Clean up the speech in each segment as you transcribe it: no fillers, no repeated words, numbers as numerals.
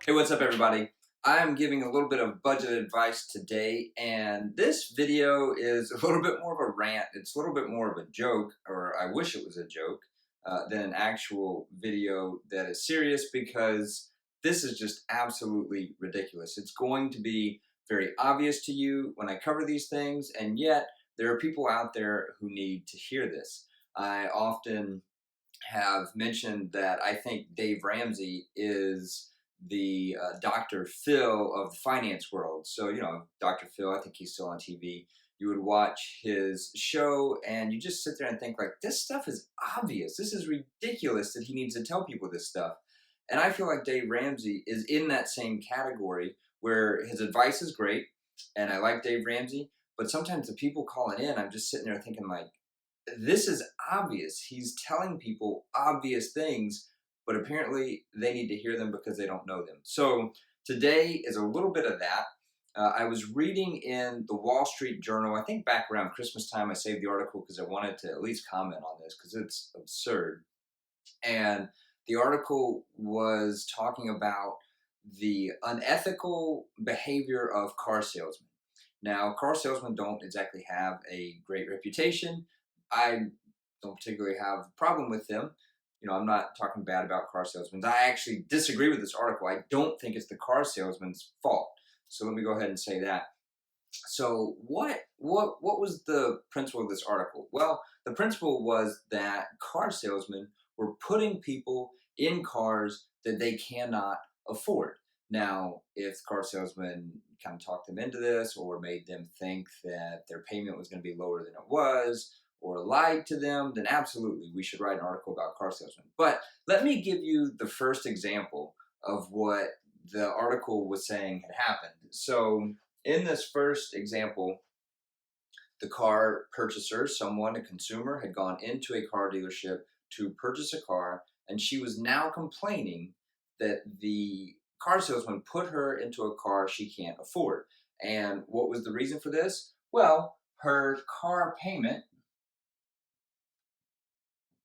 Hey, what's up, everybody? I'm giving a little bit of budget advice today, and this video is a little bit more of a rant. It's a little bit more of a joke, or I wish it was a joke, than an actual video that is serious because this is just absolutely ridiculous. It's going to be very obvious to you when I cover these things, and yet there are people out there who need to hear this. I often have mentioned that I think Dave Ramsey is the Dr. Phil of the finance world. So, Dr. Phil, I think he's still on TV. You would watch his show and you just sit there and think, like, this stuff is obvious. This is ridiculous that he needs to tell people this stuff. And I feel like Dave Ramsey is in that same category where his advice is great. And I like Dave Ramsey. But sometimes the people calling in, I'm just sitting there thinking, like, this is obvious. He's telling people obvious things, but apparently they need to hear them because they don't know them. So today is a little bit of that. I was reading in the Wall Street Journal, I think back around Christmas time. I saved the article because I wanted to at least comment on this because it's absurd. And the article was talking about the unethical behavior of car salesmen. Now, car salesmen don't exactly have a great reputation. I don't particularly have a problem with them. I'm not talking bad about car salesmen. I actually disagree with this article. I don't think it's the car salesman's fault. So let me go ahead and say that. So what was the principle of this article? Well, the principle was that car salesmen were putting people in cars that they cannot afford. Now, if car salesmen kind of talked them into this or made them think that their payment was going to be lower than it was or lied to them, then absolutely we should write an article about car salesmen. But let me give you the first example of what the article was saying had happened. So in this first example, the car purchaser, someone, a consumer, had gone into a car dealership to purchase a car, and she was now complaining that the car salesman put her into a car she can't afford. And what was the reason for this? Well, her car payment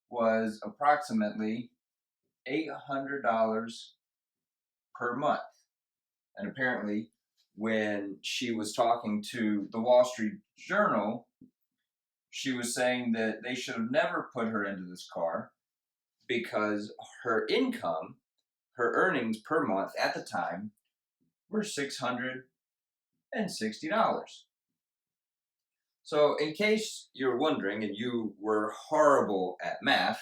was approximately $800 per month. And apparently, when she was talking to the Wall Street Journal, she was saying that they should have never put her into this car because her income, her earnings per month at the time, were $660. So, in case you're wondering and you were horrible at math,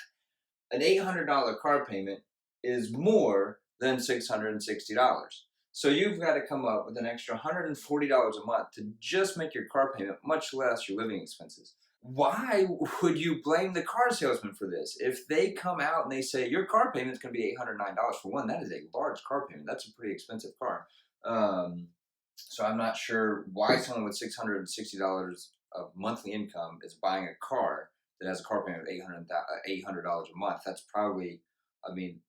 an $800 car payment is more than $660. So you've got to come up with an extra $140 a month to just make your car payment, much less your living expenses. Why would you blame the car salesman for this? If they come out and they say your car payment is going to be $809, for one, that is a large car payment. That's a pretty expensive car. So I'm not sure why someone with $660 of monthly income is buying a car that has a car payment of $800 a month. That's probably,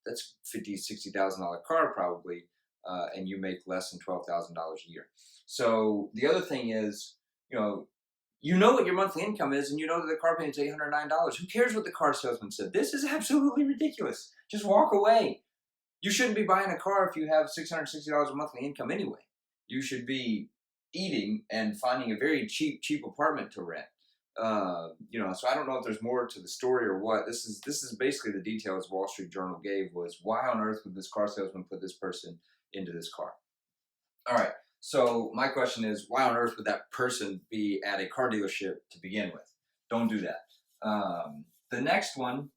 that's $50,000-$60,000 car probably, and you make less than $12,000 a year. So the other thing is, you know what your monthly income is, and you know that the car payment is $809. Who cares what the car salesman said? This is absolutely ridiculous. Just walk away. You shouldn't be buying a car if you have $660 of monthly income anyway. You should be eating and finding a very cheap apartment to rent. So I don't know if there's more to the story or what. This is basically the details Wall Street Journal gave was why on earth would this car salesman put this person into this car? All right. So my question is, why on earth would that person be at a car dealership to begin with? Don't do that. The next one,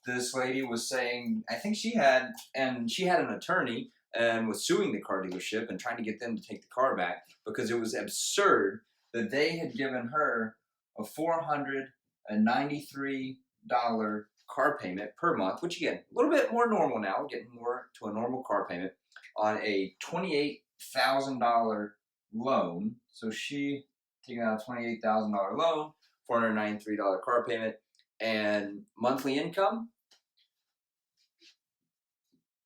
this lady was saying, I think she had an attorney and was suing the car dealership and trying to get them to take the car back because it was absurd that they had given her a $493 car payment per month, which again, a little bit more normal now, getting more to a normal car payment on a $28,000 loan. So she taking out a $28,000 loan, $493 car payment, and monthly income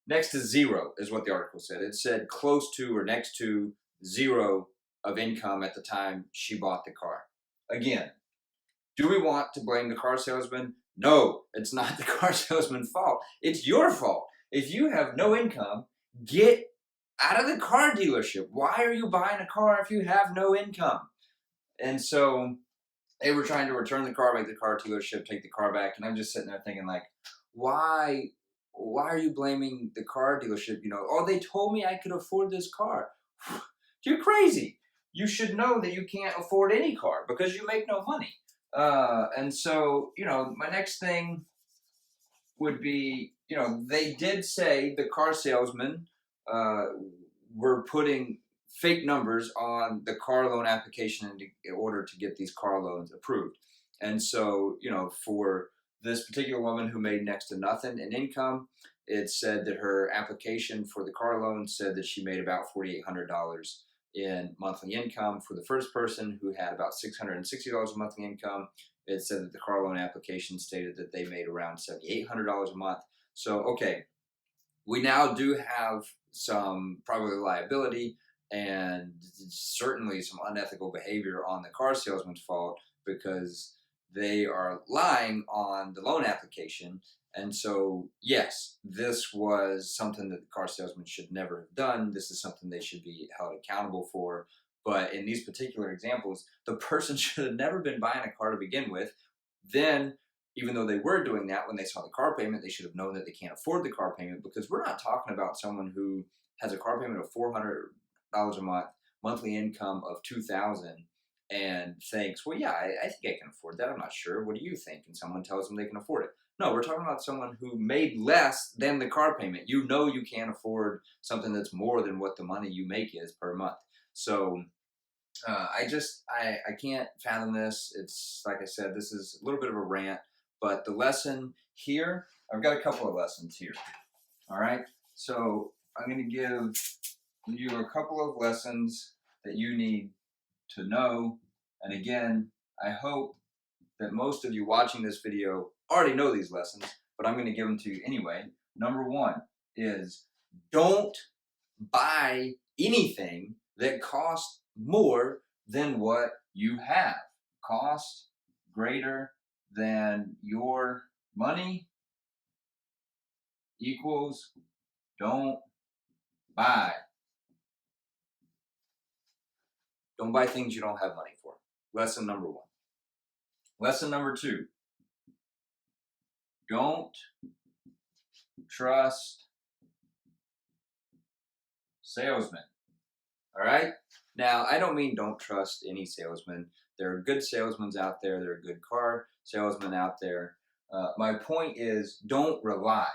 next to zero is what the article said. It said close to or next to zero of income at the time she bought the car. Again, do we want to blame the car salesman? No, it's not the car salesman's fault. It's your fault. If you have no income, get out of the car dealership. Why are you buying a car if you have no income? And so they were trying to return the car, make the car dealership take the car back, and I'm just sitting there thinking like, why? Why are you blaming the car dealership? Oh, they told me I could afford this car. You're crazy. You should know that you can't afford any car because you make no money. And so, my next thing would be, they did say the car salesman uh, were putting fake numbers on the car loan application in order to get these car loans approved. And so, for this particular woman who made next to nothing in income, it said that her application for the car loan said that she made about $4,800 in monthly income. For the first person who had about $660 in monthly income, it said that the car loan application stated that they made around $7,800 a month. So, okay, we now do have some probably liability and certainly some unethical behavior on the car salesman's fault because they are lying on the loan application. And so, yes, this was something that the car salesman should never have done. This is something they should be held accountable for. But in these particular examples, the person should have never been buying a car to begin with. Then, even though they were doing that when they saw the car payment, they should have known that they can't afford the car payment, because we're not talking about someone who has a car payment of $400 a month, monthly income of $2,000, and thinks, well, yeah, I think I can afford that. I'm not sure. What do you think? And someone tells them they can afford it. No, we're talking about someone who made less than the car payment. You can't afford something that's more than what the money you make is per month. So I can't fathom this. It's like I said, this is a little bit of a rant, but the lesson here, I've got a couple of lessons here. All right. So I'm going to give you a couple of lessons that you need to know. And again, I hope that most of you watching this video already know these lessons, but I'm going to give them to you anyway. Number one is, don't buy anything that costs more than what you have. Cost greater than your money equals don't buy. Don't buy things you don't have money for. Lesson number one. Lesson number two, don't trust salesmen. All right? Now, I don't mean don't trust any salesman. There are good salesmen out there. There are good car salesmen out there. My point is, don't rely.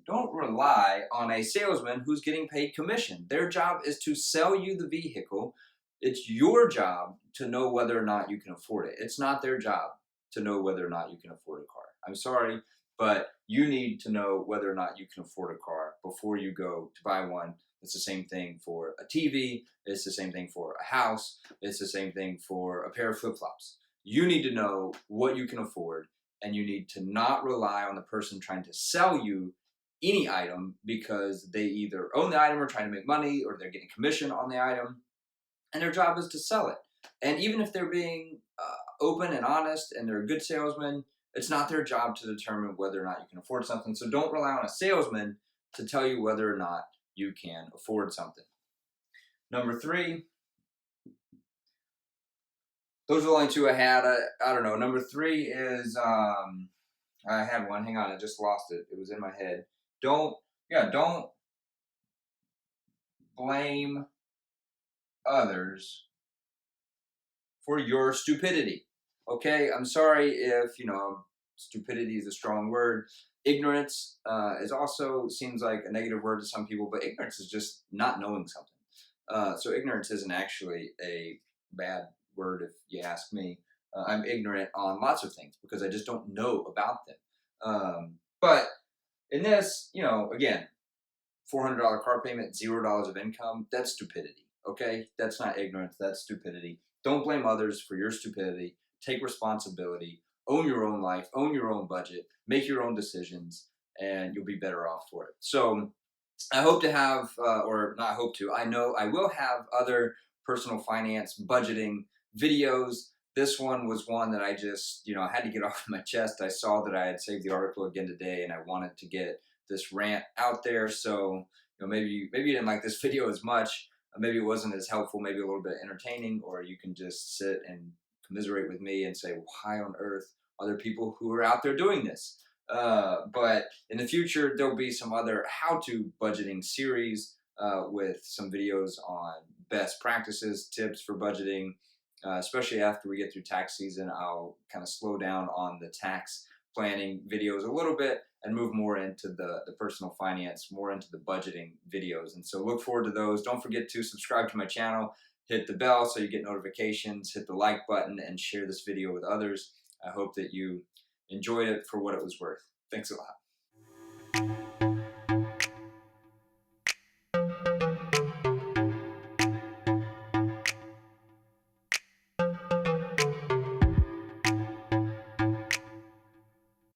Don't rely on a salesman who's getting paid commission. Their job is to sell you the vehicle. It's your job to know whether or not you can afford it. It's not their job to know whether or not you can afford a car. I'm sorry, but you need to know whether or not you can afford a car before you go to buy one. It's the same thing for a TV. It's the same thing for a house. It's the same thing for a pair of flip-flops. You need to know what you can afford, and you need to not rely on the person trying to sell you any item because they either own the item or trying to make money, or they're getting commission on the item, and their job is to sell it. And even if they're being open and honest and they're a good salesman, it's not their job to determine whether or not you can afford something. So don't rely on a salesman to tell you whether or not you can afford something. Number three, those are the only two I had. I don't know. Number three is, I had one. Hang on, I just lost it. It was in my head. Don't blame others for your stupidity. Okay, I'm sorry if stupidity is a strong word. Ignorance is also seems like a negative word to some people, but ignorance is just not knowing something. So ignorance isn't actually a bad word if you ask me. I'm ignorant on lots of things because I just don't know about them. But in this, again, $400 car payment, $0 of income, that's stupidity. Okay, that's not ignorance, that's stupidity. Don't blame others for your stupidity. Take responsibility. Own your own life. Own your own budget. Make your own decisions, and you'll be better off for it. So I hope to have, or not hope to, I know I will have other personal finance budgeting videos. This one was one that I just, I had to get off my chest. I saw that I had saved the article again today, and I wanted to get this rant out there. So maybe you didn't like this video as much. Maybe it wasn't as helpful. Maybe a little bit entertaining, or you can just sit and commiserate with me and say, why on earth are there people who are out there doing this? But in the future, there'll be some other how-to budgeting series with some videos on best practices, tips for budgeting. Especially after we get through tax season, I'll kind of slow down on the tax planning videos a little bit and move more into the personal finance, more into the budgeting videos. And so look forward to those. Don't forget to subscribe to my channel, hit the bell so you get notifications, hit the like button, and share this video with others. I hope that you enjoyed it for what it was worth. Thanks a lot.